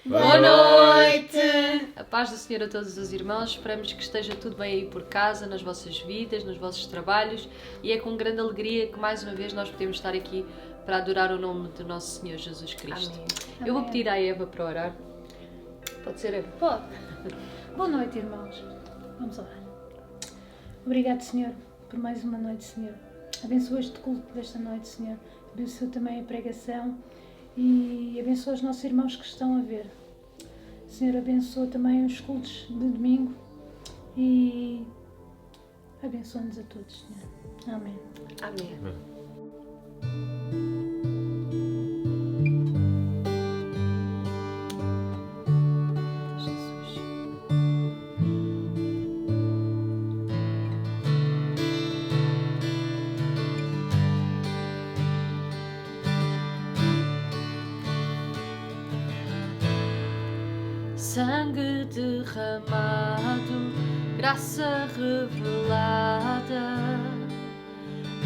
Boa noite! A paz do Senhor a todos os irmãos, esperamos que esteja tudo bem aí por casa, nas vossas vidas, nos vossos trabalhos, e é com grande alegria que mais uma vez nós podemos estar aqui para adorar o nome do nosso Senhor Jesus Cristo. Amém. Eu vou pedir à Eva para orar. Pode ser, Eva? Pode. Boa noite, irmãos. Vamos orar. Obrigado, Senhor, por mais uma noite, Senhor. Abençoa este culto desta noite, Senhor. Abençoa também a pregação e abençoa os nossos irmãos que estão a ver. Senhor, abençoa também os cultos de domingo e abençoa-nos a todos, Senhor. Amém. Amém. Jesus. Sangue derramado, graça revelada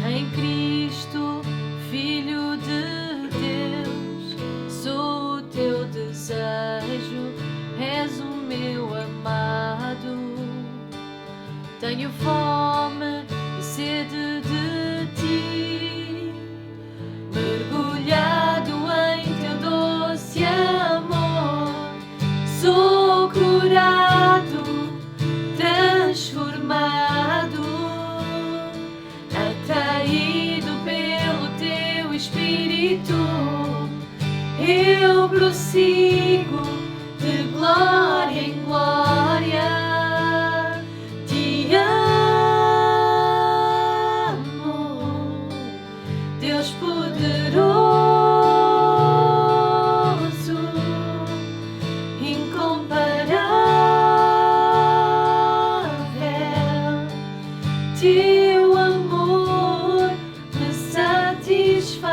em Cristo, Filho de Deus. Sou o teu desejo, és o meu amado. Tenho fome e sede de ti, mergulhado em teu doce amor. Sou curado, transformado, atraído pelo teu Espírito. Eu prossigo de glória em glória. Te amo, Deus poderoso, teu amor me satisfaz.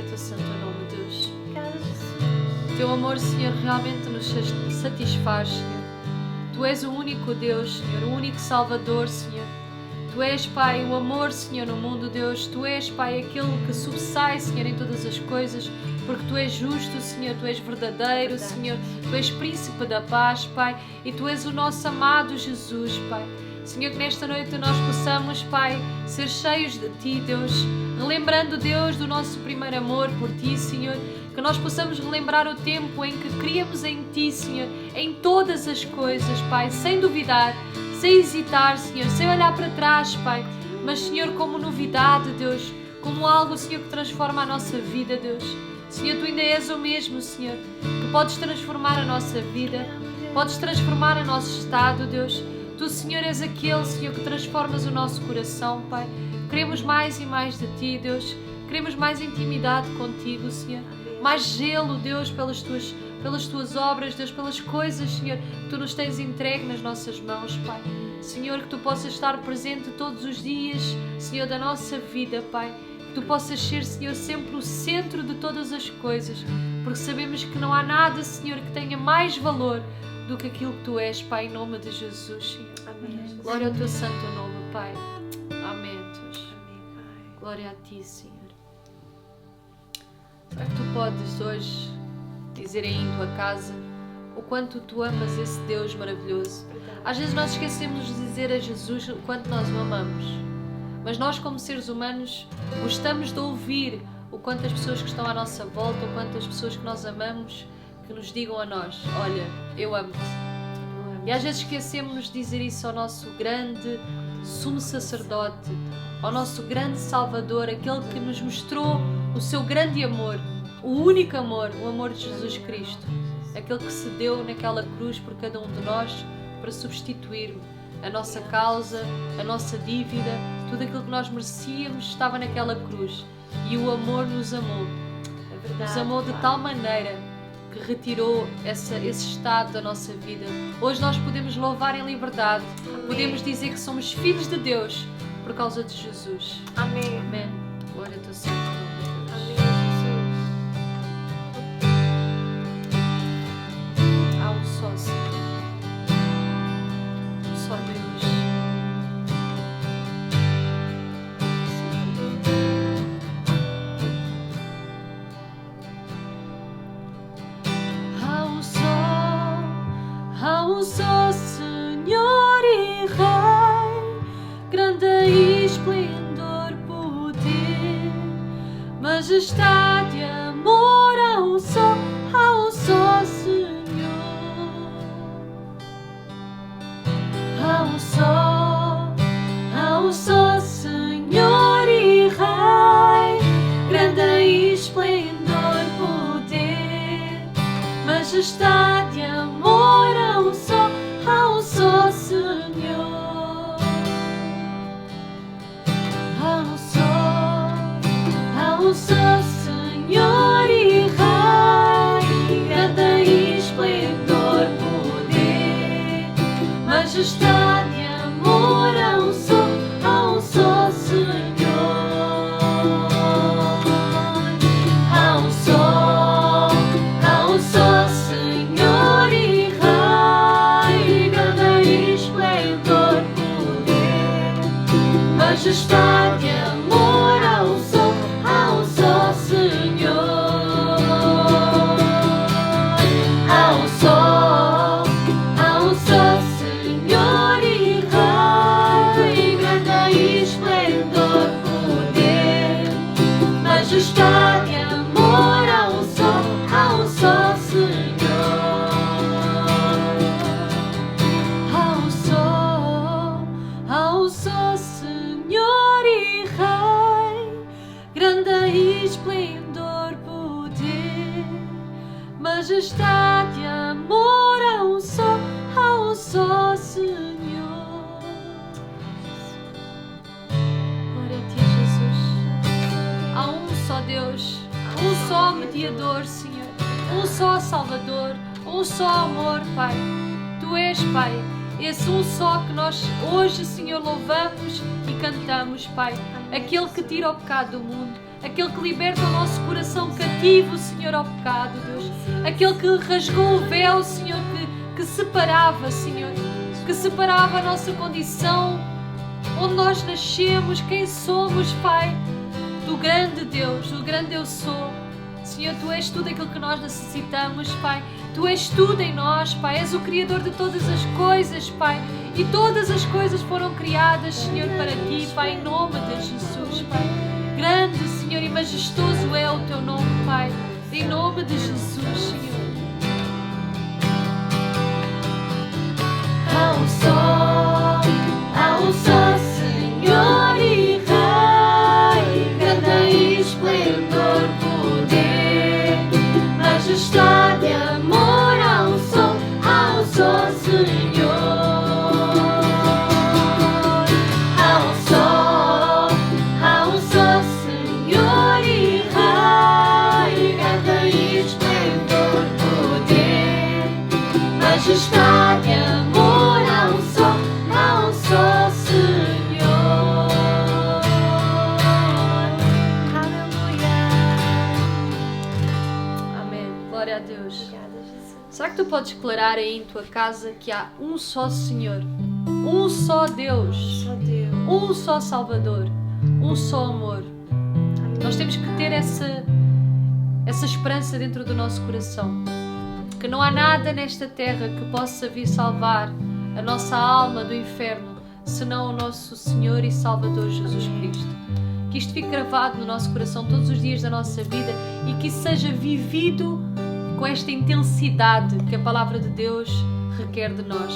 teu santo nome, Deus. Obrigada, Jesus. Teu amor, Senhor, realmente nos satisfaz, Senhor. Tu és o único Deus, Senhor, o único Salvador, Senhor. Tu és, Pai, o amor, Senhor, no mundo, Deus. Tu és, Pai, aquele que sobressai, Senhor, em todas as coisas, porque Tu és justo, Senhor, Tu és verdadeiro, Senhor. Tu és príncipe da paz, Pai, e Tu és o nosso amado Jesus, Pai. Senhor, que nesta noite nós possamos, Pai, ser cheios de Ti, Deus, relembrando, Deus, do nosso primeiro amor por Ti, Senhor, que nós possamos relembrar o tempo em que criamos em Ti, Senhor, em todas as coisas, Pai, sem duvidar, sem hesitar, Senhor, sem olhar para trás, Pai, mas, Senhor, como novidade, Deus, como algo, Senhor, que transforma a nossa vida, Deus. Senhor, Tu ainda és o mesmo, Senhor, que podes transformar a nossa vida, podes transformar o nosso estado, Deus. Tu, Senhor, és aquele, Senhor, que transformas o nosso coração, Pai. Queremos mais e mais de Ti, Deus. Queremos mais intimidade contigo, Senhor. Mais zelo, Deus, pelas tuas obras, Deus, pelas coisas, Senhor, que Tu nos tens entregue nas nossas mãos, Pai. Senhor, que Tu possas estar presente todos os dias, Senhor, da nossa vida, Pai. Que Tu possas ser, Senhor, sempre o centro de todas as coisas, porque sabemos que não há nada, Senhor, que tenha mais valor do que aquilo que Tu és, Pai, em nome de Jesus, Senhor. Amém. Glória ao Teu santo nome, Pai. Amém, Deus. Glória a Ti, Senhor. Será que Tu podes hoje dizer aí em Tua casa o quanto Tu amas esse Deus maravilhoso? Às vezes nós esquecemos de dizer a Jesus o quanto nós o amamos, mas nós, como seres humanos, gostamos de ouvir o quanto as pessoas que estão à nossa volta, o quanto as pessoas que nós amamos, que nos digam a nós: olha, eu amo-te. E às vezes esquecemos de dizer isso ao nosso grande sumo sacerdote, ao nosso grande Salvador, aquele que nos mostrou o seu grande amor, o único amor, o amor de Jesus Cristo, aquele que se deu naquela cruz por cada um de nós para substituir a nossa causa, a nossa dívida, tudo aquilo que nós merecíamos estava naquela cruz. E o amor nos amou, nos amou de tal maneira que retirou esse estado da nossa vida. Hoje nós podemos louvar em liberdade, podemos dizer que somos filhos de Deus por causa de Jesus. Amém. Amém. Glória ao Teu santo nome, Amém, Deus. Jesus. Há um só, Senhor. Um só Deus. Há um só Senhor e Rei, grande esplendor, poder, majestade e amor. Há um só Senhor. Há um só Senhor e Rei, grande esplendor, poder, majestade e amor. Há um só Senhor. Há um só Senhor e Rei, grande esplendor, poder, majestade e amor. Há um só Senhor. Há um só Senhor e Rei, grande esplendor, poder, majestade e amor. Há um só Senhor. Há um só Senhor e Rei, grande esplendor, poder, majestade e amor. Há um só Senhor. Há um só Senhor e Rei, grande esplendor, poder, majestade e amor. Há um só Senhor. Glória a Ti, Jesus. Há um só Deus, um só mediador, Senhor, um só Salvador, um só amor, Pai. Tu és, Pai, esse um só que nós hoje, Senhor, louvamos e cantamos, Pai. Aquele que tira o pecado do mundo, aquele que liberta o nosso coração vivo, Senhor, ao pecado, Deus. Aquele que rasgou o véu, Senhor, que separava, Senhor, que separava a nossa condição, onde nós nascemos, quem somos, Pai, do grande Deus, do grande eu sou. Senhor, Tu és tudo aquilo que nós necessitamos, Pai. Tu és tudo em nós, Pai. És o Criador de todas as coisas, Pai. E todas as coisas foram criadas, Senhor, para Ti, Pai, em nome de Jesus, Pai. Grande, Senhor, e majestoso é o Teu nome, Pai. Em nome de Jesus, Senhor. Há um só Senhor e Rei, grande esplendor, poder, majestade, amor. Há um só Senhor. Há um só Senhor e Rei, grande esplendor, poder, majestade, amor. Há um só Senhor. Aleluia. Amém. Glória a Deus. Será que tu podes declarar aí em tua casa que há um só Senhor, um só Deus, um só Salvador, um só amor? Nós temos que ter essa esperança dentro do nosso coração, que não há nada nesta terra que possa vir salvar a nossa alma do inferno, senão o nosso Senhor e Salvador Jesus Cristo. Que isto fique gravado no nosso coração todos os dias da nossa vida e que isso seja vivido com esta intensidade que a Palavra de Deus requer de nós.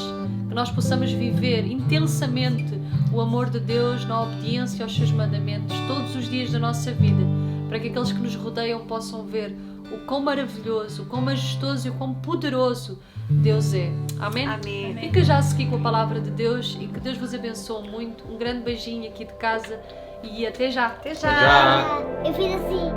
Que nós possamos viver intensamente o amor de Deus na obediência aos seus mandamentos todos os dias da nossa vida, para que aqueles que nos rodeiam possam ver o quão maravilhoso, o quão majestoso e o quão poderoso Deus é. Amém? Amém. Fica já a seguir com a Palavra de Deus e que Deus vos abençoe muito. Um grande beijinho aqui de casa e até já. Até já. Eu fiz assim.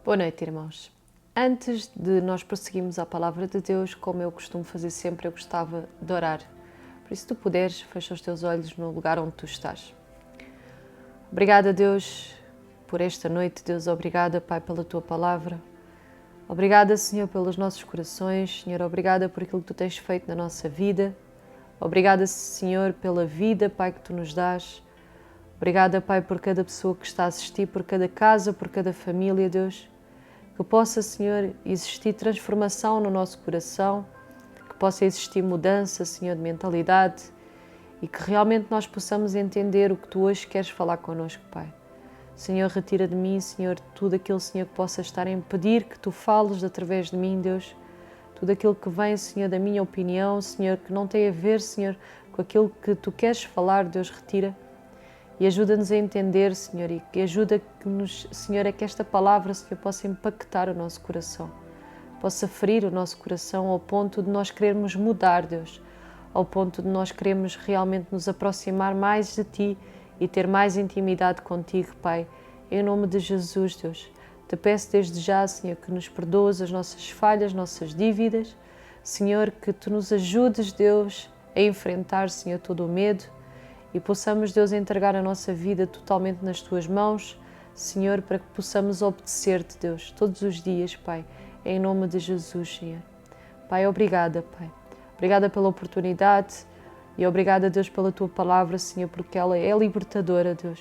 Boa noite, irmãos. Antes de nós prosseguirmos a palavra de Deus, como eu costumo fazer sempre, eu gostava de orar. Por isso, se tu puderes, fecha os teus olhos no lugar onde tu estás. Obrigada, Deus, por esta noite. Deus, obrigada, Pai, pela Tua palavra. Obrigada, Senhor, pelos nossos corações. Senhor, obrigada por aquilo que Tu tens feito na nossa vida. Obrigada, Senhor, pela vida, Pai, que Tu nos dás. Obrigada, Pai, por cada pessoa que está a assistir, por cada casa, por cada família, Deus. Que possa, Senhor, existir transformação no nosso coração, que possa existir mudança, Senhor, de mentalidade e que realmente nós possamos entender o que Tu hoje queres falar connosco, Pai. Senhor, retira de mim, Senhor, tudo aquilo, Senhor, que possa estar a impedir que Tu fales através de mim, Deus. Tudo aquilo que vem, Senhor, da minha opinião, Senhor, que não tem a ver, Senhor, com aquilo que Tu queres falar, Deus, retira. E ajuda-nos a entender, Senhor, e que ajuda-nos, Senhor, a que esta palavra, Senhor, possa impactar o nosso coração, possa ferir o nosso coração ao ponto de nós querermos mudar, Deus, ao ponto de nós querermos realmente nos aproximar mais de Ti e ter mais intimidade contigo, Pai. Em nome de Jesus, Deus, te peço desde já, Senhor, que nos perdoes as nossas falhas, nossas dívidas, Senhor, que Tu nos ajudes, Deus, a enfrentar, Senhor, todo o medo, e possamos, Deus, entregar a nossa vida totalmente nas Tuas mãos, Senhor, para que possamos obedecer-Te, Deus, todos os dias, Pai, em nome de Jesus, Senhor. Pai, obrigada, Pai. Obrigada pela oportunidade e obrigada, Deus, pela Tua palavra, Senhor, porque ela é libertadora, Deus,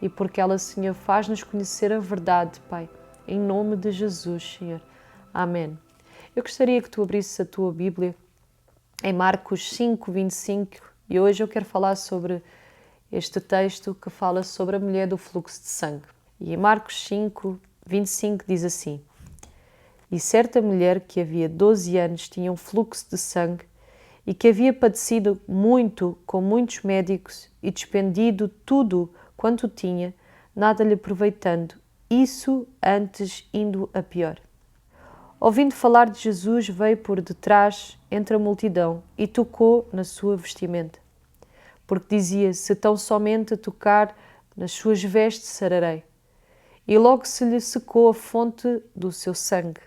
e porque ela, Senhor, faz-nos conhecer a verdade, Pai, em nome de Jesus, Senhor. Amém. Eu gostaria que Tu abrisses a Tua Bíblia em Marcos 5, 25, e hoje eu quero falar sobre este texto que fala sobre a mulher do fluxo de sangue. E em Marcos 5, 25 diz assim: E certa mulher que havia 12 anos tinha um fluxo de sangue e que havia padecido muito com muitos médicos e despendido tudo quanto tinha, nada lhe aproveitando, isso antes indo a pior. ouvindo falar de Jesus, veio por detrás entre a multidão e tocou na sua vestimenta. Porque dizia: se tão somente tocar nas suas vestes, sararei. E logo se lhe secou a fonte do seu sangue,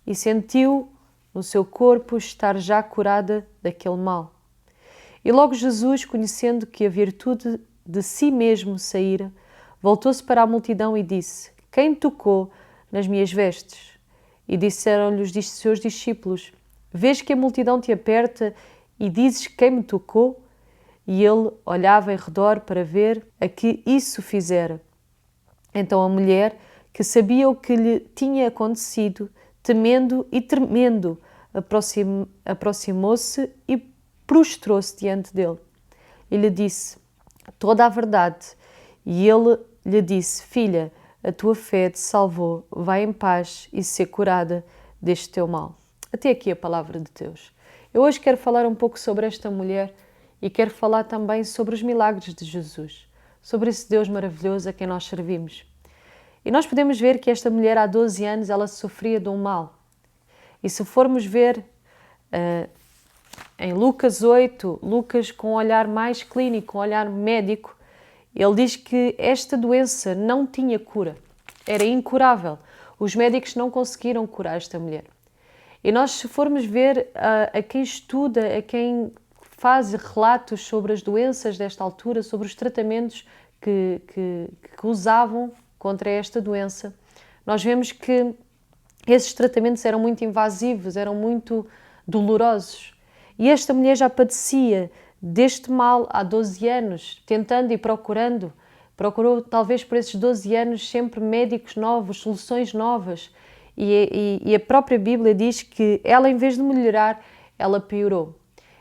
e sentiu no seu corpo estar já curada daquele mal. E logo Jesus, conhecendo que a virtude de si mesmo saíra, voltou-se para a multidão e disse: quem tocou nas minhas vestes? E disseram-lhe os seus discípulos: vês que a multidão te aperta e dizes: quem me tocou? E ele olhava em redor para ver a que isso fizera. Então a mulher, que sabia o que lhe tinha acontecido, temendo e tremendo, aproximou-se e prostrou-se diante dele. E lhe disse toda a verdade. E ele lhe disse: filha, a tua fé te salvou, vai em paz e ser curada deste teu mal. Até aqui a palavra de Deus. Eu hoje quero falar um pouco sobre esta mulher e quero falar também sobre os milagres de Jesus, sobre esse Deus maravilhoso a quem nós servimos. E nós podemos ver que esta mulher há 12 anos ela sofria de um mal. E se formos ver em Lucas 8, Lucas com um olhar mais clínico, um olhar médico, ele diz que esta doença não tinha cura, era incurável. Os médicos não conseguiram curar esta mulher. E nós, se formos ver a quem estuda, a quem faz relatos sobre as doenças desta altura, sobre os tratamentos que usavam contra esta doença, nós vemos que esses tratamentos eram muito invasivos, eram muito dolorosos. E esta mulher já padecia deste mal há 12 anos, tentando e procurou talvez por esses 12 anos sempre médicos novos, soluções novas. E a própria Bíblia diz que ela, em vez de melhorar, ela piorou.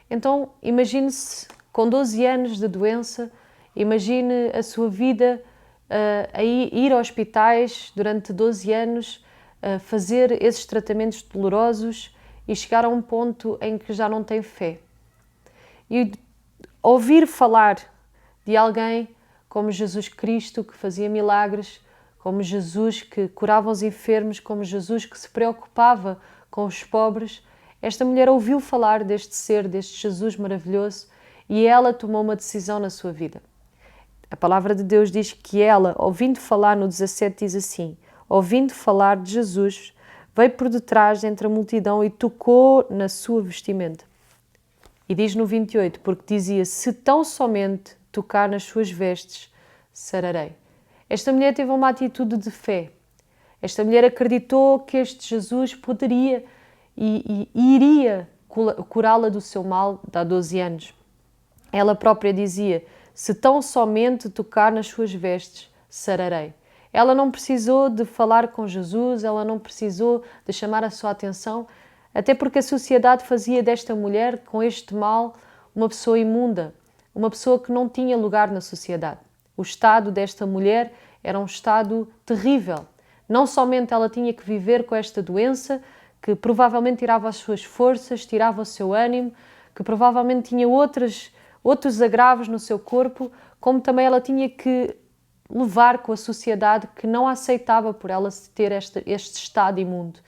Então, imagine-se com 12 anos de doença, imagine a sua vida a ir a hospitais durante 12 anos, a fazer esses tratamentos dolorosos e chegar a um ponto em que já não tem fé. E ouvir falar de alguém como Jesus Cristo, que fazia milagres, como Jesus que curava os enfermos, como Jesus que se preocupava com os pobres, esta mulher ouviu falar deste ser, deste Jesus maravilhoso, e ela tomou uma decisão na sua vida. A palavra de Deus diz que ela, ouvindo falar, no 17 diz assim: ouvindo falar de Jesus, veio por detrás entre a multidão e tocou na sua vestimenta. E diz no 28, porque dizia: se tão somente tocar nas suas vestes, sararei. Esta mulher teve uma atitude de fé. Esta mulher acreditou que este Jesus poderia e iria curá-la do seu mal de há 12 anos. Ela própria dizia: se tão somente tocar nas suas vestes, sararei. Ela não precisou de falar com Jesus, ela não precisou de chamar a sua atenção, até porque a sociedade fazia desta mulher, com este mal, uma pessoa imunda, uma pessoa que não tinha lugar na sociedade. O estado desta mulher era um estado terrível. Não somente ela tinha que viver com esta doença, que provavelmente tirava as suas forças, tirava o seu ânimo, que provavelmente tinha outros agravos no seu corpo, como também ela tinha que levar com a sociedade que não aceitava por ela ter este estado imundo,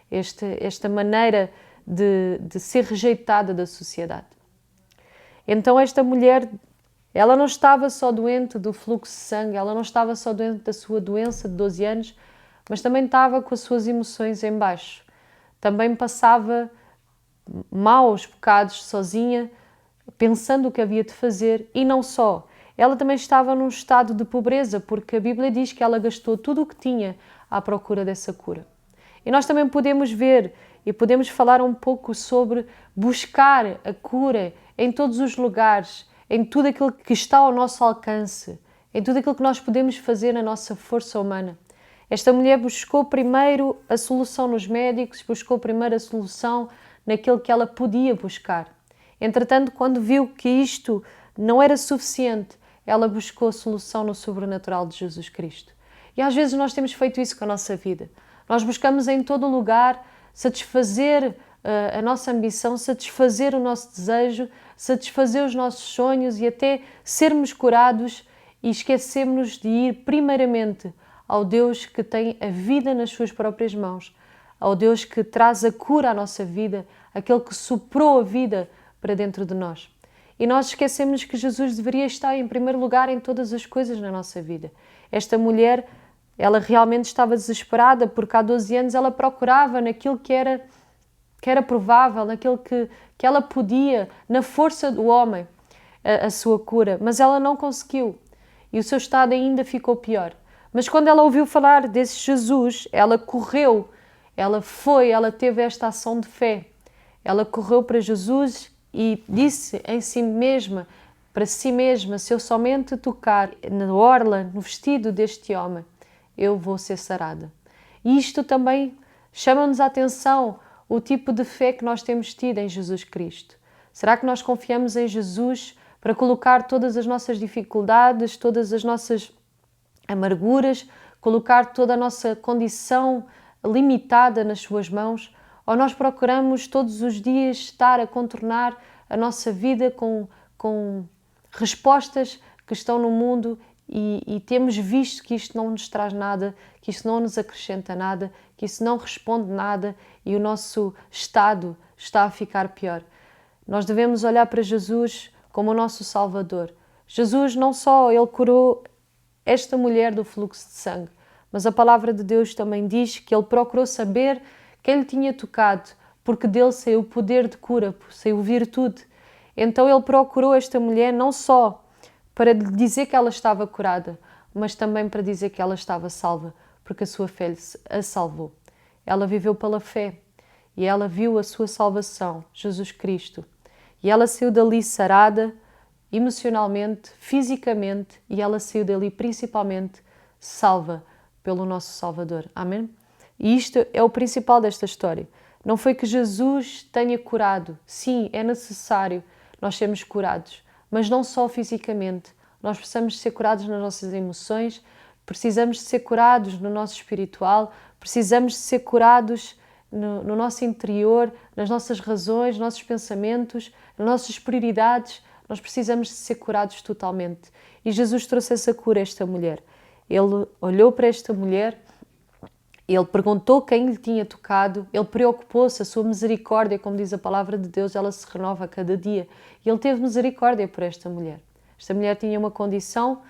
esta maneira de ser rejeitada da sociedade. Então esta mulher, ela não estava só doente do fluxo de sangue, ela não estava só doente da sua doença de 12 anos, mas também estava com as suas emoções em baixo. Também passava maus bocados sozinha, pensando o que havia de fazer, e não só. Ela também estava num estado de pobreza, porque a Bíblia diz que ela gastou tudo o que tinha à procura dessa cura. E nós também podemos ver e podemos falar um pouco sobre buscar a cura em todos os lugares, em tudo aquilo que está ao nosso alcance, em tudo aquilo que nós podemos fazer na nossa força humana. Esta mulher buscou primeiro a solução nos médicos, buscou primeiro a solução naquilo que ela podia buscar. Entretanto, quando viu que isto não era suficiente, ela buscou a solução no sobrenatural de Jesus Cristo. E às vezes nós temos feito isso com a nossa vida. Nós buscamos em todo lugar satisfazer a nossa ambição, satisfazer o nosso desejo, satisfazer os nossos sonhos e até sermos curados, e esquecemos-nos de ir primeiramente ao Deus que tem a vida nas suas próprias mãos, ao Deus que traz a cura à nossa vida, aquele que soprou a vida para dentro de nós. E nós esquecemos que Jesus deveria estar em primeiro lugar em todas as coisas na nossa vida. Esta mulher, ela realmente estava desesperada porque há 12 anos ela procurava naquilo que era provável, naquilo que ela podia, na força do homem, a sua cura, mas ela não conseguiu e o seu estado ainda ficou pior. Mas quando ela ouviu falar desse Jesus, ela correu, ela teve esta ação de fé. Ela correu para Jesus e disse em si mesma, para si mesma, se eu somente tocar na orla, no vestido deste homem, eu vou ser sarada. E isto também chama-nos a atenção, o tipo de fé que nós temos tido em Jesus Cristo. Será que nós confiamos em Jesus para colocar todas as nossas dificuldades, todas as nossas amarguras, colocar toda a nossa condição limitada nas suas mãos? Ou nós procuramos todos os dias estar a contornar a nossa vida com respostas que estão no mundo e temos visto que isto não nos traz nada, que isto não nos acrescenta nada, que isso não responde nada e o nosso estado está a ficar pior? Nós devemos olhar para Jesus como o nosso Salvador. Jesus não só ele curou esta mulher do fluxo de sangue, mas a palavra de Deus também diz que ele procurou saber quem lhe tinha tocado, porque dele saiu o poder de cura, saiu virtude. Então ele procurou esta mulher não só para lhe dizer que ela estava curada, mas também para dizer que ela estava salva, porque a sua fé a salvou. Ela viveu pela fé e ela viu a sua salvação, Jesus Cristo. E ela saiu dali sarada, emocionalmente, fisicamente, e ela saiu dali principalmente salva pelo nosso Salvador. Amém? E isto é o principal desta história. Não foi que Jesus tenha curado. Sim, é necessário nós sermos curados, mas não só fisicamente. Nós precisamos ser curados nas nossas emoções, precisamos de ser curados no nosso espiritual, precisamos de ser curados no nosso interior, nas nossas razões, nos nossos pensamentos, nas nossas prioridades. Nós precisamos de ser curados totalmente. E Jesus trouxe essa cura a esta mulher. Ele olhou para esta mulher, ele perguntou quem lhe tinha tocado, ele preocupou-se, a sua misericórdia, como diz a palavra de Deus, ela se renova a cada dia. E ele teve misericórdia por esta mulher. Esta mulher tinha uma condição,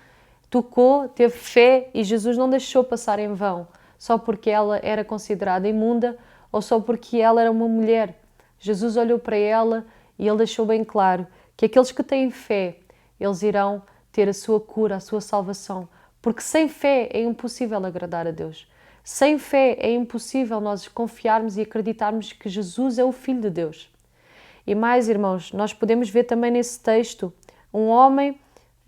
tocou, teve fé e Jesus não deixou passar em vão, só porque ela era considerada imunda ou só porque ela era uma mulher. Jesus olhou para ela e ele deixou bem claro que aqueles que têm fé, eles irão ter a sua cura, a sua salvação, porque sem fé é impossível agradar a Deus. Sem fé é impossível nós confiarmos e acreditarmos que Jesus é o Filho de Deus. E mais, irmãos, nós podemos ver também nesse texto um homem,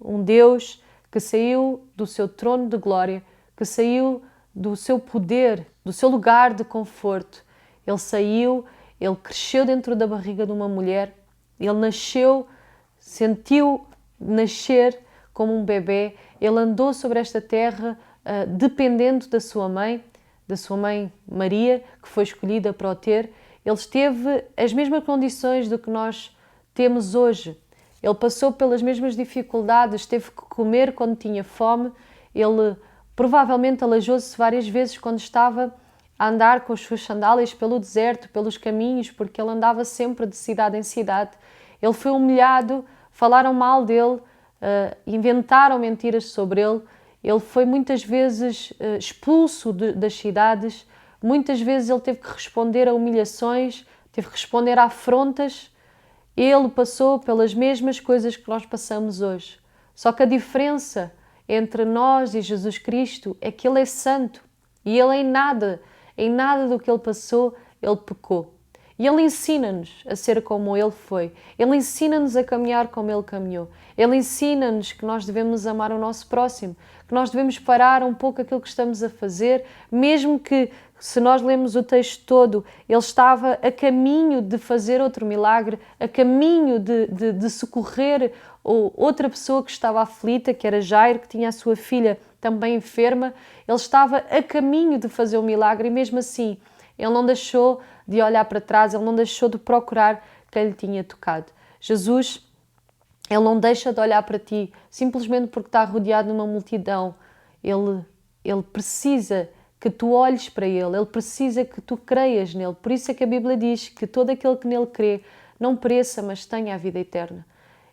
um Deus que saiu do seu trono de glória, que saiu do seu poder, do seu lugar de conforto. Ele saiu, ele cresceu dentro da barriga de uma mulher, ele nasceu, sentiu nascer como um bebê, ele andou sobre esta terra dependendo da sua mãe Maria, que foi escolhida para o ter. Ele teve as mesmas condições do que nós temos hoje. Ele passou pelas mesmas dificuldades, teve que comer quando tinha fome. Ele provavelmente aleijou-se várias vezes quando estava a andar com as suas sandálias pelo deserto, pelos caminhos, porque ele andava sempre de cidade em cidade. Ele foi humilhado, falaram mal dele, inventaram mentiras sobre ele. Ele foi muitas vezes expulso das cidades, muitas vezes ele teve que responder a humilhações, teve que responder a afrontas. Ele passou pelas mesmas coisas que nós passamos hoje. Só que a diferença entre nós e Jesus Cristo é que ele é santo e ele em nada do que ele passou, ele pecou. E ele ensina-nos a ser como ele foi. Ele ensina-nos a caminhar como ele caminhou. Ele ensina-nos que nós devemos amar o nosso próximo, que nós devemos parar um pouco aquilo que estamos a fazer, mesmo que, se nós lemos o texto todo, ele estava a caminho de fazer outro milagre, a caminho de socorrer outra pessoa que estava aflita, que era Jairo, que tinha a sua filha também enferma. Ele estava a caminho de fazer o milagre e mesmo assim ele não deixou de olhar para trás, ele não deixou de procurar quem lhe tinha tocado. Jesus, ele não deixa de olhar para ti simplesmente porque está rodeado de uma multidão. Ele precisa que tu olhes para Ele, Ele precisa que tu creias nele. Por isso é que a Bíblia diz que todo aquele que nele crê não pereça, mas tenha a vida eterna.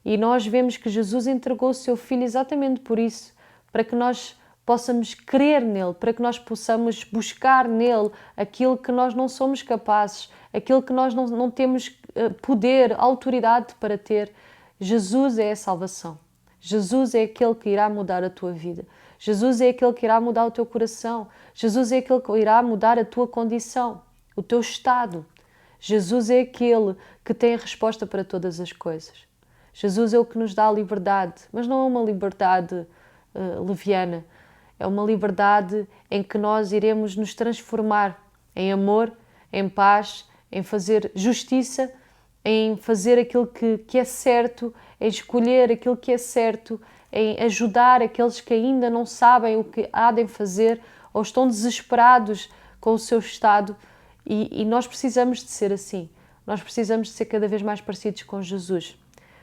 E nós vemos que Jesus entregou o seu Filho exatamente por isso, para que nós possamos crer nele, para que nós possamos buscar nele aquilo que nós não somos capazes, aquilo que nós não temos poder, autoridade para ter. Jesus é a salvação. Jesus é aquele que irá mudar a tua vida. Jesus é aquele que irá mudar o teu coração. Jesus é aquele que irá mudar a tua condição, o teu estado. Jesus é aquele que tem a resposta para todas as coisas. Jesus é o que nos dá a liberdade, mas não é uma liberdade leviana. É uma liberdade em que nós iremos nos transformar em amor, em paz, em fazer justiça, em fazer aquilo que é certo, em escolher aquilo que é certo, em ajudar aqueles que ainda não sabem o que há de fazer ou estão desesperados com o seu estado. E nós precisamos de ser assim. Nós precisamos de ser cada vez mais parecidos com Jesus.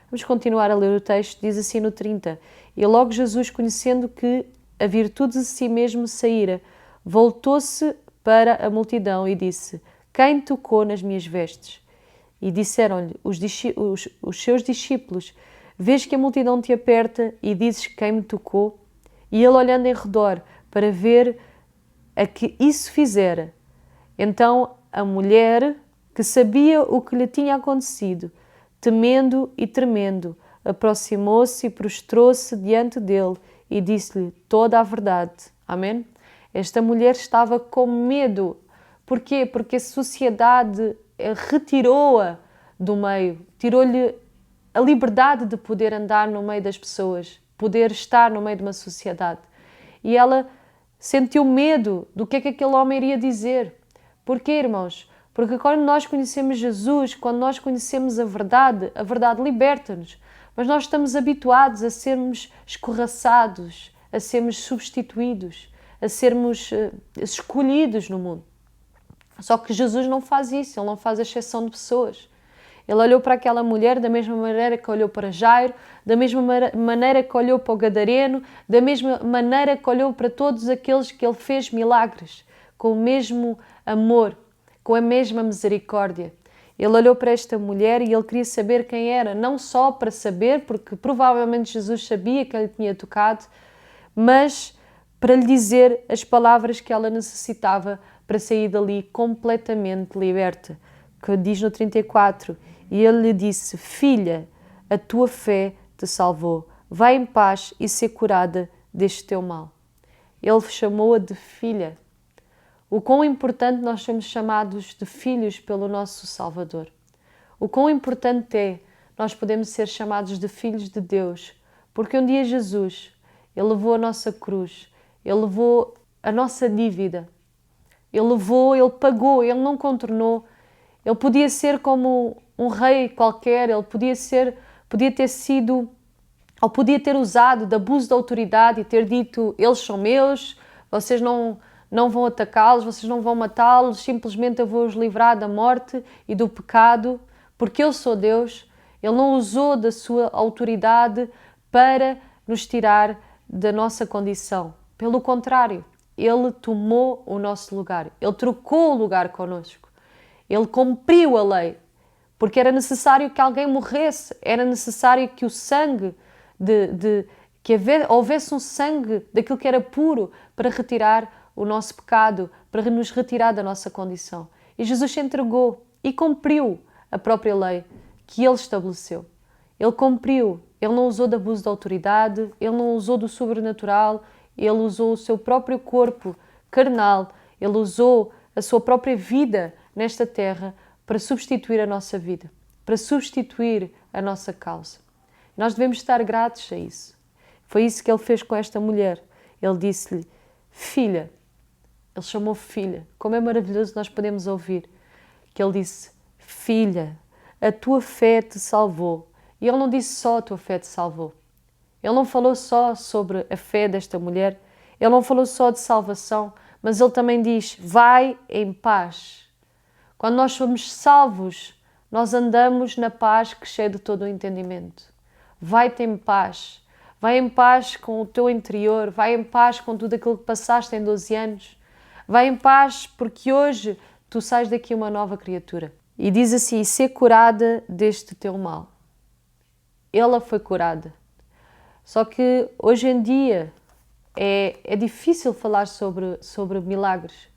Vamos continuar a ler o texto, diz assim no 30. E logo Jesus, conhecendo que a virtude de si mesmo saíra, voltou-se para a multidão e disse: quem tocou nas minhas vestes? E disseram-lhe os seus discípulos: vês que a multidão te aperta e dizes quem me tocou? E ele, olhando em redor para ver a que isso fizera, então a mulher, que sabia o que lhe tinha acontecido, temendo e tremendo, aproximou-se e prostrou-se diante dele e disse-lhe toda a verdade. Amém? Esta mulher estava com medo. Porquê? Porque a sociedade retirou-a do meio, tirou-lhe a liberdade de poder andar no meio das pessoas, poder estar no meio de uma sociedade. E ela sentiu medo do que é que aquele homem iria dizer. Porquê, irmãos? Porque quando nós conhecemos Jesus, quando nós conhecemos a verdade liberta-nos. Mas nós estamos habituados a sermos escorraçados, a sermos substituídos, a sermos escolhidos no mundo. Só que Jesus não faz isso, Ele não faz exceção de pessoas. Ele olhou para aquela mulher da mesma maneira que olhou para Jairo, da mesma maneira que olhou para o gadareno, da mesma maneira que olhou para todos aqueles que Ele fez milagres, com o mesmo amor, com a mesma misericórdia. Ele olhou para esta mulher e ele queria saber quem era, não só para saber, porque provavelmente Jesus sabia que ele tinha tocado, mas para lhe dizer as palavras que ela necessitava para sair dali completamente liberta. Que diz no 34, e ele lhe disse: filha, a tua fé te salvou, vai em paz e ser curada deste teu mal. Ele chamou-a de filha. O quão importante nós somos chamados de filhos pelo nosso Salvador. O quão importante é nós podemos ser chamados de filhos de Deus, porque um dia Jesus, Ele levou a nossa cruz, Ele levou a nossa dívida, Ele pagou, Ele não contornou. Ele podia ser como um rei qualquer, Ele podia ter sido, ou podia ter usado de abuso de autoridade e ter dito: eles são meus, vocês não vão atacá-los, vocês não vão matá-los, simplesmente eu vou-os livrar da morte e do pecado, porque eu sou Deus. Ele não usou da sua autoridade para nos tirar da nossa condição. Pelo contrário, Ele tomou o nosso lugar, Ele trocou o lugar connosco, Ele cumpriu a lei, porque era necessário que alguém morresse, era necessário que o sangue, houvesse um sangue daquilo que era puro para retirar o nosso pecado, para nos retirar da nossa condição. E Jesus se entregou e cumpriu a própria lei que Ele estabeleceu. Ele cumpriu, Ele não usou de abuso de autoridade, Ele não usou do sobrenatural, Ele usou o seu próprio corpo carnal, Ele usou a sua própria vida nesta terra para substituir a nossa vida, para substituir a nossa causa. Nós devemos estar gratos a isso. Foi isso que Ele fez com esta mulher. Ele disse-lhe: filha. Ele chamou filha. Como é maravilhoso nós podemos ouvir que Ele disse: filha, a tua fé te salvou. E Ele não disse só: a tua fé te salvou. Ele não falou só sobre a fé desta mulher. Ele não falou só de salvação, mas Ele também diz: vai em paz. Quando nós somos salvos, nós andamos na paz que excede todo o entendimento. Vai-te em paz. Vai em paz com o teu interior. Vai em paz com tudo aquilo que passaste em 12 anos. Vai em paz, porque hoje tu sais daqui uma nova criatura. E diz assim, ser curada deste teu mal. Ela foi curada. Só que hoje em dia é difícil falar sobre milagres,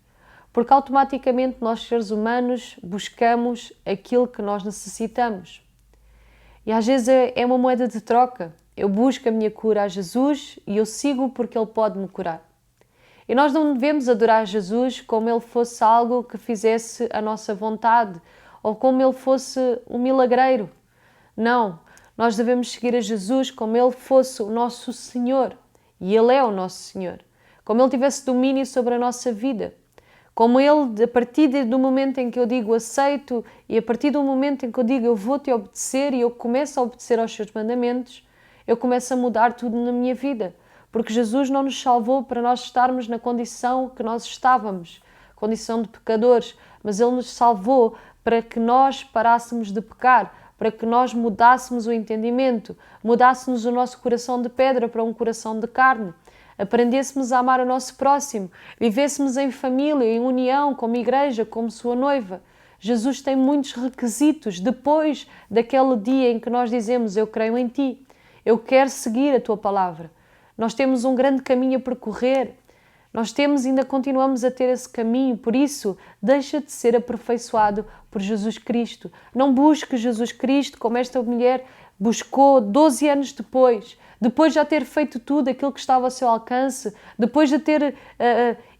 porque automaticamente nós, seres humanos, buscamos aquilo que nós necessitamos. E às vezes é uma moeda de troca. Eu busco a minha cura a Jesus e eu sigo porque Ele pode me curar. E nós não devemos adorar Jesus como Ele fosse algo que fizesse a nossa vontade ou como Ele fosse um milagreiro. Não, nós devemos seguir a Jesus como Ele fosse o nosso Senhor. E Ele é o nosso Senhor. Como Ele tivesse domínio sobre a nossa vida. Como Ele, a partir do momento em que eu digo aceito e a partir do momento em que eu digo eu vou-te obedecer e eu começo a obedecer aos seus mandamentos, eu começo a mudar tudo na minha vida. Porque Jesus não nos salvou para nós estarmos na condição que nós estávamos, condição de pecadores, mas Ele nos salvou para que nós parássemos de pecar, para que nós mudássemos o entendimento, mudássemos o nosso coração de pedra para um coração de carne, aprendêssemos a amar o nosso próximo, vivêssemos em família, em união, como igreja, como sua noiva. Jesus tem muitos requisitos depois daquele dia em que nós dizemos eu creio em Ti, eu quero seguir a Tua palavra. Nós temos um grande caminho a percorrer. Nós ainda continuamos a ter esse caminho, por isso, deixa de ser aperfeiçoado por Jesus Cristo. Não busque Jesus Cristo como esta mulher buscou 12 anos depois de já ter feito tudo aquilo que estava ao seu alcance, depois de ter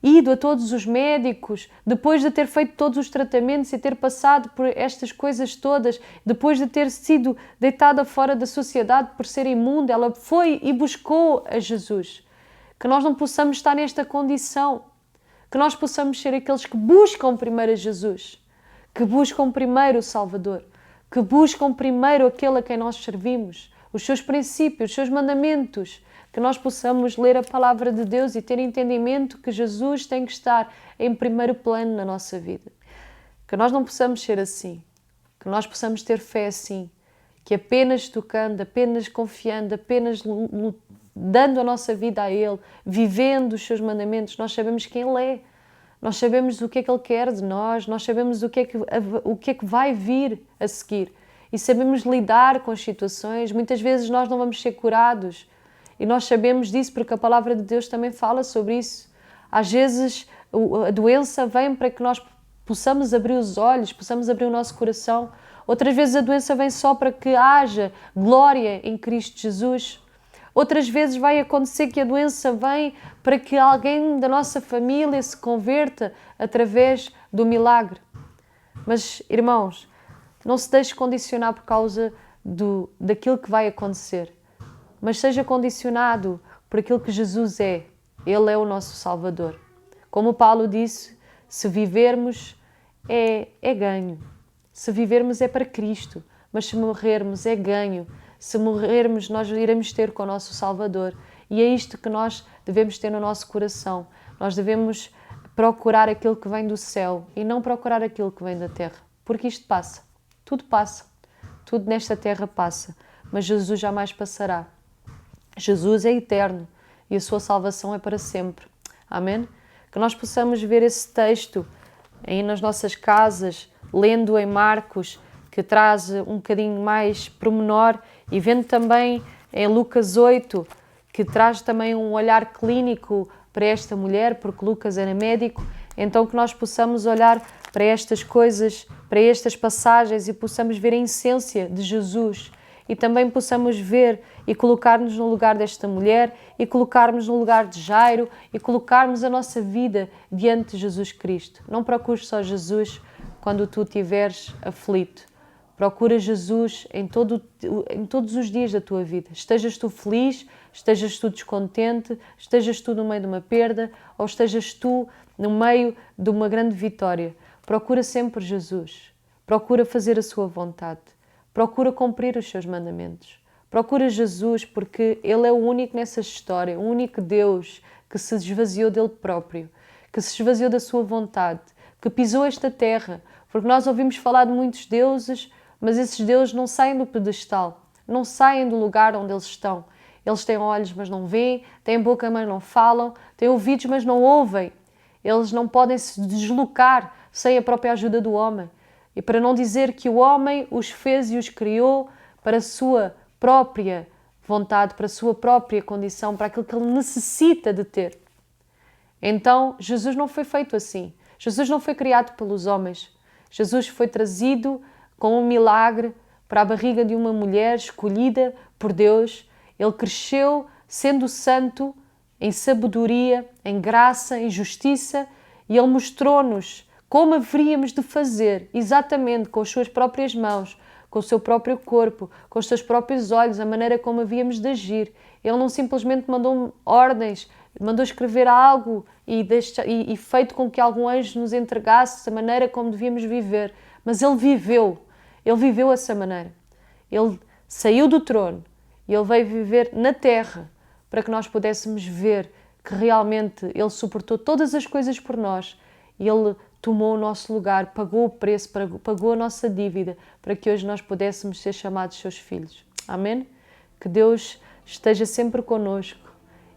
ido a todos os médicos, depois de ter feito todos os tratamentos e ter passado por estas coisas todas, depois de ter sido deitada fora da sociedade por ser imunda, ela foi e buscou a Jesus. Que nós não possamos estar nesta condição, que nós possamos ser aqueles que buscam primeiro a Jesus, que buscam primeiro o Salvador, que buscam primeiro aquele a quem nós servimos, os seus princípios, os seus mandamentos, que nós possamos ler a palavra de Deus e ter entendimento que Jesus tem que estar em primeiro plano na nossa vida. Que nós não possamos ser assim, que nós possamos ter fé assim, que apenas tocando, apenas confiando, apenas dando a nossa vida a Ele, vivendo os seus mandamentos, nós sabemos quem Ele é, nós sabemos o que é que Ele quer de nós, nós sabemos o que é que vai vir a seguir e sabemos lidar com as situações. Muitas vezes nós não vamos ser curados e nós sabemos disso porque a palavra de Deus também fala sobre isso. Às vezes a doença vem para que nós possamos abrir os olhos, possamos abrir o nosso coração. Outras vezes a doença vem só para que haja glória em Cristo Jesus. Outras vezes vai acontecer que a doença vem para que alguém da nossa família se converta através do milagre. Mas, irmãos, não se deixe condicionar por causa daquilo que vai acontecer, mas seja condicionado por aquilo que Jesus é. Ele é o nosso Salvador. Como Paulo disse, se vivermos é ganho. Se vivermos é para Cristo, mas se morrermos é ganho. Se morrermos, nós iremos ter com o nosso Salvador. E é isto que nós devemos ter no nosso coração. Nós devemos procurar aquilo que vem do céu e não procurar aquilo que vem da terra. Porque isto passa. Tudo passa. Tudo nesta terra passa. Mas Jesus jamais passará. Jesus é eterno e a sua salvação é para sempre. Amém? Que nós possamos ver esse texto aí nas nossas casas, lendo em Marcos, que traz um bocadinho mais pormenor, e vendo também em Lucas 8, que traz também um olhar clínico para esta mulher, porque Lucas era médico, então que nós possamos olhar para estas coisas, para estas passagens e possamos ver a essência de Jesus e também possamos ver e colocar-nos no lugar desta mulher e colocarmos no lugar de Jairo e colocarmos a nossa vida diante de Jesus Cristo. Não procures só Jesus quando tu estiveres aflito. Procura Jesus em todos os dias da tua vida. Estejas tu feliz, estejas tu descontente, estejas tu no meio de uma perda ou estejas tu no meio de uma grande vitória. Procura sempre Jesus. Procura fazer a sua vontade. Procura cumprir os seus mandamentos. Procura Jesus porque Ele é o único nessa história, o único Deus que se esvaziou dele próprio, que se esvaziou da sua vontade, que pisou esta terra. Porque nós ouvimos falar de muitos deuses, mas esses deuses não saem do pedestal, não saem do lugar onde eles estão. Eles têm olhos, mas não veem, têm boca, mas não falam, têm ouvidos, mas não ouvem. Eles não podem se deslocar sem a própria ajuda do homem. E para não dizer que o homem os fez e os criou para a sua própria vontade, para a sua própria condição, para aquilo que ele necessita de ter. Então, Jesus não foi feito assim. Jesus não foi criado pelos homens. Jesus foi trazido com um milagre para a barriga de uma mulher escolhida por Deus. Ele cresceu sendo santo, em sabedoria, em graça, em justiça, e Ele mostrou-nos como haveríamos de fazer, exatamente com as suas próprias mãos, com o seu próprio corpo, com os seus próprios olhos, a maneira como havíamos de agir. Ele não simplesmente mandou ordens, mandou escrever algo e feito com que algum anjo nos entregasse a maneira como devíamos viver, mas Ele viveu essa maneira. Ele saiu do trono e Ele veio viver na terra para que nós pudéssemos ver que realmente Ele suportou todas as coisas por nós e Ele tomou o nosso lugar, pagou o preço, pagou a nossa dívida para que hoje nós pudéssemos ser chamados seus filhos. Amém? Que Deus esteja sempre connosco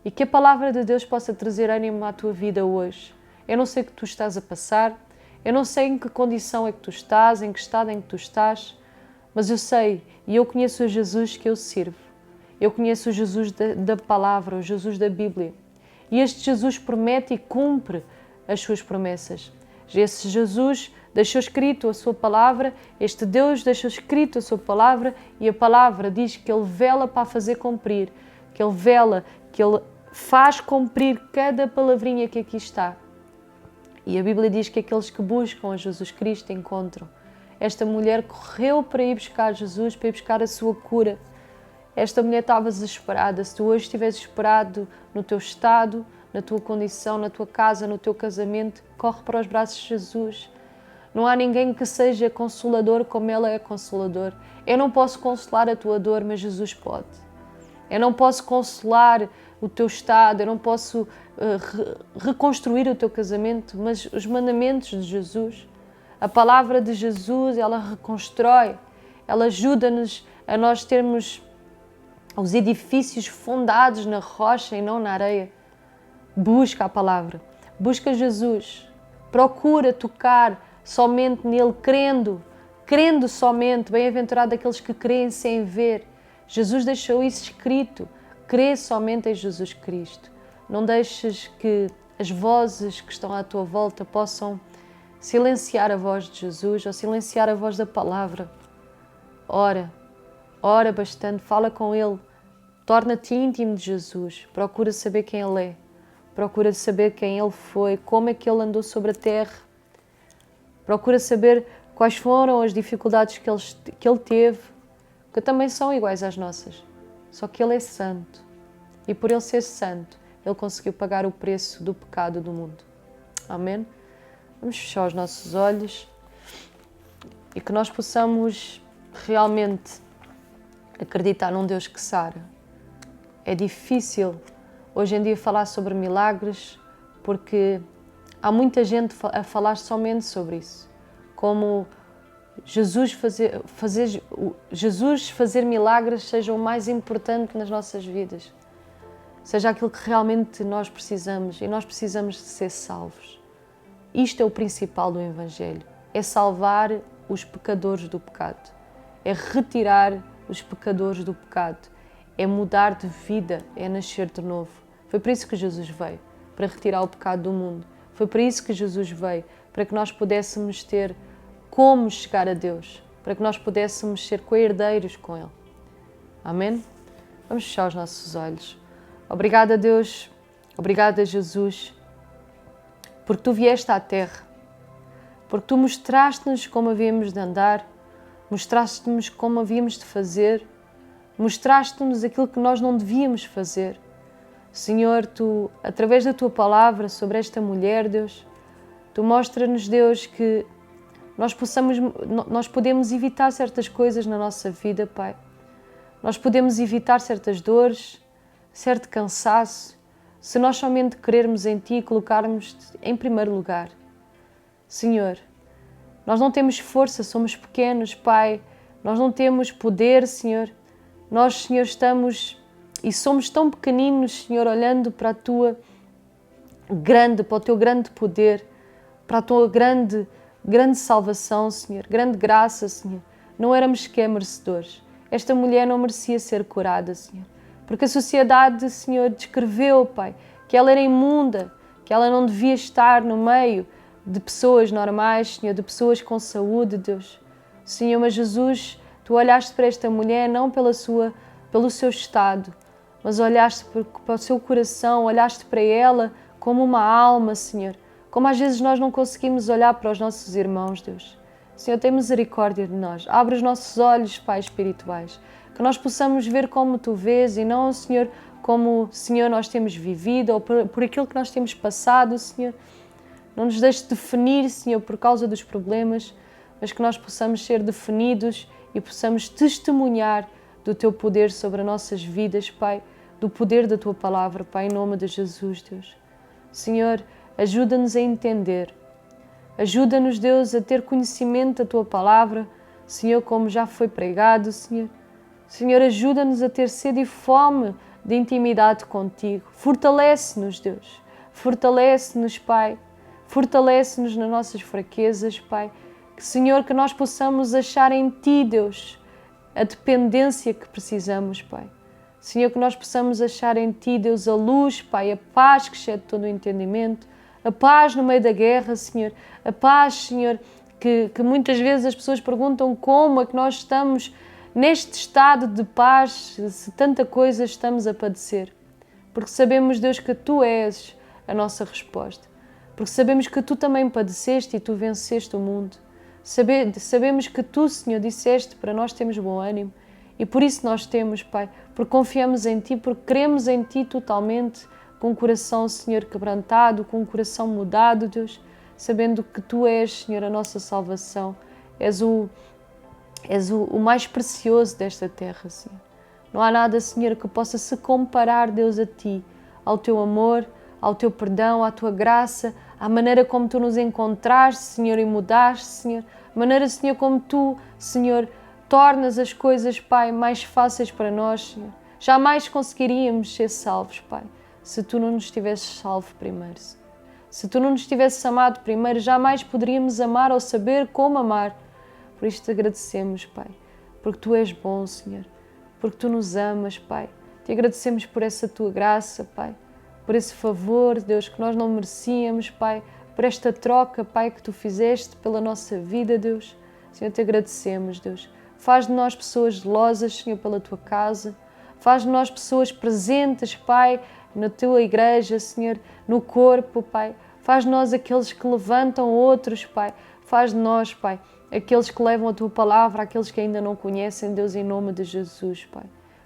e que a palavra de Deus possa trazer ânimo à tua vida hoje. Eu não sei o que tu estás a passar, eu não sei em que condição é que tu estás, em que estado é que tu estás, mas eu sei e eu conheço o Jesus que eu sirvo. Eu conheço o Jesus da palavra, o Jesus da Bíblia. E este Jesus promete e cumpre as suas promessas. Esse Jesus deixou escrito a sua palavra, este Deus deixou escrito a sua palavra e a palavra diz que Ele vela para a fazer cumprir, que Ele vela, que Ele faz cumprir cada palavrinha que aqui está. E a Bíblia diz que aqueles que buscam a Jesus Cristo encontram. Esta mulher correu para ir buscar Jesus, para ir buscar a sua cura. Esta mulher estava desesperada. Se tu hoje estiveres desesperado no teu estado, na tua condição, na tua casa, no teu casamento, corre para os braços de Jesus. Não há ninguém que seja consolador como Ele é consolador. Eu não posso consolar a tua dor, mas Jesus pode. Eu não posso consolar o teu estado, eu não posso reconstruir o teu casamento, mas os mandamentos de Jesus, a palavra de Jesus, ela reconstrói, ela ajuda-nos a nós termos os edifícios fundados na rocha e não na areia. Busca a palavra, busca Jesus, procura tocar somente nele, crendo somente, bem-aventurado aqueles que creem sem ver. Jesus deixou isso escrito, crê somente em Jesus Cristo. Não deixes que as vozes que estão à tua volta possam silenciar a voz de Jesus ou silenciar a voz da palavra. Ora bastante, fala com Ele, torna-te íntimo de Jesus, procura saber quem Ele é. Procura saber quem Ele foi, como é que Ele andou sobre a terra. Procura saber quais foram as dificuldades que Ele teve, que também são iguais às nossas. Só que Ele é santo. E por Ele ser santo, Ele conseguiu pagar o preço do pecado do mundo. Amém? Vamos fechar os nossos olhos e que nós possamos realmente acreditar num Deus que sara. É difícil hoje em dia falar sobre milagres porque há muita gente a falar somente sobre isso. Como Jesus fazer milagres seja o mais importante nas nossas vidas. Seja aquilo que realmente nós precisamos e nós precisamos de ser salvos. Isto é o principal do Evangelho. É salvar os pecadores do pecado. É retirar os pecadores do pecado. É mudar de vida, é nascer de novo. Foi por isso que Jesus veio, para retirar o pecado do mundo. Foi por isso que Jesus veio, para que nós pudéssemos ter como chegar a Deus, para que nós pudéssemos ser co-herdeiros com Ele. Amém? Vamos fechar os nossos olhos. Obrigada, Deus. Obrigada, Jesus, porque Tu vieste à terra, porque Tu mostraste-nos como havíamos de andar, mostraste-nos como havíamos de fazer, mostraste-nos aquilo que nós não devíamos fazer. Senhor, Tu, através da Tua palavra sobre esta mulher, Deus, Tu mostra-nos, Deus, que nós podemos evitar certas coisas na nossa vida, Pai. Nós podemos evitar certas dores, certo cansaço, se nós somente querermos em Ti e colocarmos-Te em primeiro lugar. Senhor, nós não temos força, somos pequenos, Pai. Nós não temos poder, Senhor. Nós, Senhor, estamos e somos tão pequeninos, Senhor, olhando para a Tua grande, para o teu grande poder, para a tua grande salvação, Senhor, grande graça, Senhor. Não éramos sequer merecedores. Esta mulher não merecia ser curada, Senhor, porque a sociedade, Senhor, descreveu, Pai, que ela era imunda, que ela não devia estar no meio de pessoas normais, Senhor, de pessoas com saúde, Deus. Senhor, mas Jesus, Tu olhaste para esta mulher não pelo seu estado, mas olhaste para o seu coração, olhaste para ela como uma alma, Senhor. Como às vezes nós não conseguimos olhar para os nossos irmãos, Deus. Senhor, tem misericórdia de nós. Abre os nossos olhos, Pai, espirituais. Que nós possamos ver como Tu vês e não, Senhor, como, Senhor, nós temos vivido ou por aquilo que nós temos passado, Senhor. Não nos deixes definir, Senhor, por causa dos problemas, mas que nós possamos ser definidos e possamos testemunhar do Teu poder sobre as nossas vidas, Pai, do poder da Tua palavra, Pai, em nome de Jesus, Deus. Senhor, ajuda-nos a entender. Ajuda-nos, Deus, a ter conhecimento da Tua palavra, Senhor, como já foi pregado, Senhor. Senhor, ajuda-nos a ter sede e fome de intimidade contigo. Fortalece-nos, Deus. Fortalece-nos, Pai. Fortalece-nos nas nossas fraquezas, Pai. Que, Senhor, que nós possamos achar em Ti, Deus, a dependência que precisamos, Pai. Senhor, que nós possamos achar em Ti, Deus, a luz, Pai, a paz que excede todo o entendimento, a paz no meio da guerra, Senhor, a paz, Senhor, que muitas vezes as pessoas perguntam como é que nós estamos neste estado de paz, se tanta coisa estamos a padecer. Porque sabemos, Deus, que Tu és a nossa resposta. Porque sabemos que Tu também padeceste e Tu venceste o mundo. Sabemos que Tu, Senhor, disseste para nós termos bom ânimo. E por isso nós temos, Pai, porque confiamos em Ti, porque cremos em Ti totalmente, com o coração, Senhor, quebrantado, com o coração mudado, Deus, sabendo que Tu és, Senhor, a nossa salvação. És o mais precioso desta terra, Senhor. Não há nada, Senhor, que possa se comparar, Deus, a Ti, ao Teu amor, ao Teu perdão, à Tua graça, à maneira como Tu nos encontraste, Senhor, e mudaste, Senhor. A maneira, Senhor, como Tu, Senhor, tornas as coisas, Pai, mais fáceis para nós, Senhor. Jamais conseguiríamos ser salvos, Pai, se Tu não nos tivesses salvo primeiro, Senhor. Se Tu não nos tivesses amado primeiro, jamais poderíamos amar ou saber como amar. Por isto te agradecemos, Pai, porque Tu és bom, Senhor, porque Tu nos amas, Pai. Te agradecemos por essa Tua graça, Pai, por esse favor, Deus, que nós não merecíamos, Pai, por esta troca, Pai, que Tu fizeste pela nossa vida, Deus. Senhor, te agradecemos, Deus. Faz de nós pessoas zelosas, Senhor, pela Tua casa. Faz de nós pessoas presentes, Pai, na Tua igreja, Senhor, no corpo, Pai. Faz de nós aqueles que levantam outros, Pai. Faz de nós, Pai, aqueles que levam a Tua palavra, aqueles que ainda não conhecem, Deus, em nome de Jesus, Pai.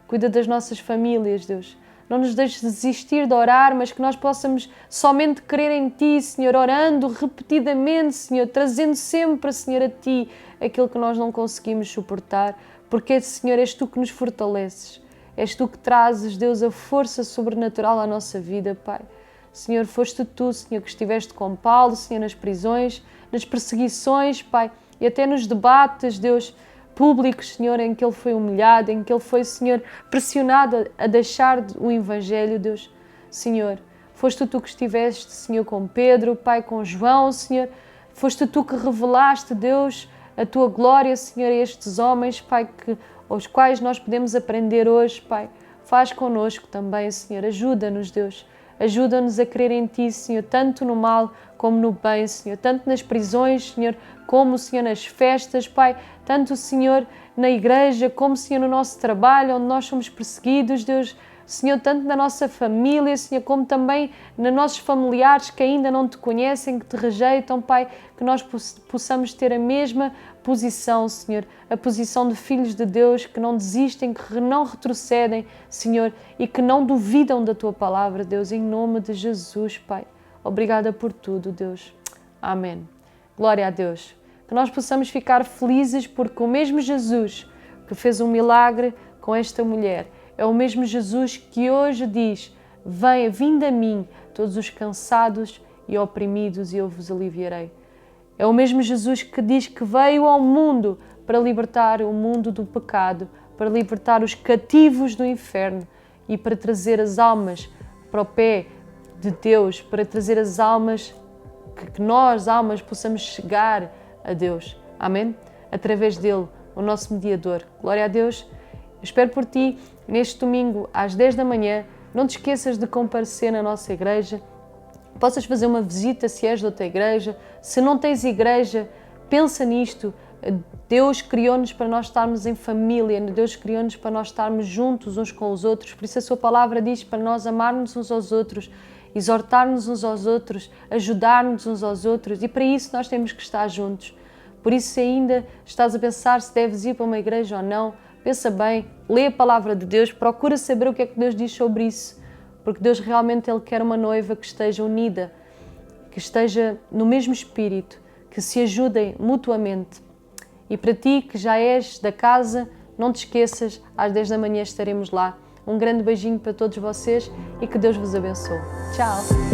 Cuida das nossas famílias, Deus. Não nos deixes desistir de orar, mas que nós possamos somente crer em Ti, Senhor, orando repetidamente, Senhor, trazendo sempre, Senhor, a Ti aquilo que nós não conseguimos suportar, porque, Senhor, és Tu que nos fortaleces. És Tu que trazes, Deus, a força sobrenatural à nossa vida, Pai. Senhor, foste Tu, Senhor, que estiveste com Paulo, Senhor, nas prisões, nas perseguições, Pai, e até nos debates, Deus, públicos, Senhor, em que Ele foi humilhado, em que Ele foi, Senhor, pressionado a deixar o Evangelho, Deus. Senhor, foste Tu que estiveste, Senhor, com Pedro, Pai, com João, Senhor. Foste Tu que revelaste, Deus, a Tua glória, Senhor, a estes homens, Pai, aos quais nós podemos aprender hoje, Pai. Faz connosco também, Senhor. Ajuda-nos, Deus. Ajuda-nos a crer em Ti, Senhor, tanto no mal como no bem, Senhor. Tanto nas prisões, Senhor, como, Senhor, nas festas, Pai. Tanto, Senhor, na igreja, como, Senhor, no nosso trabalho, onde nós somos perseguidos, Deus. Senhor, tanto na nossa família, Senhor, como também nos nossos familiares que ainda não Te conhecem, que Te rejeitam, Pai, que nós possamos ter a mesma posição, Senhor, a posição de filhos de Deus, que não desistem, que não retrocedem, Senhor, e que não duvidam da Tua palavra, Deus, em nome de Jesus, Pai. Obrigada por tudo, Deus. Amém. Glória a Deus. Que nós possamos ficar felizes porque o mesmo Jesus que fez um milagre com esta mulher é o mesmo Jesus que hoje diz: venha, vinde a mim, todos os cansados e oprimidos, e eu vos aliviarei. É o mesmo Jesus que diz que veio ao mundo para libertar o mundo do pecado, para libertar os cativos do inferno e para trazer as almas para o pé de Deus para trazer as almas, que nós, almas, possamos chegar a Deus. Amém? Através dele, o nosso mediador. Glória a Deus. Eu espero por ti neste domingo às 10 da manhã. Não te esqueças de comparecer na nossa igreja. Possas fazer uma visita se és de outra igreja. Se não tens igreja, pensa nisto. Deus criou-nos para nós estarmos em família. Deus criou-nos para nós estarmos juntos uns com os outros. Por isso a sua palavra diz para nós amarmos uns aos outros, exortar-nos uns aos outros, ajudar-nos uns aos outros. E para isso nós temos que estar juntos. Por isso, se ainda estás a pensar se deves ir para uma igreja ou não, pensa bem, lê a palavra de Deus, procura saber o que é que Deus diz sobre isso. Porque Deus realmente Ele quer uma noiva que esteja unida, que esteja no mesmo espírito, que se ajudem mutuamente. E para ti que já és da casa, não te esqueças, às 10 da manhã estaremos lá. Um grande beijinho para todos vocês e que Deus vos abençoe. Tchau!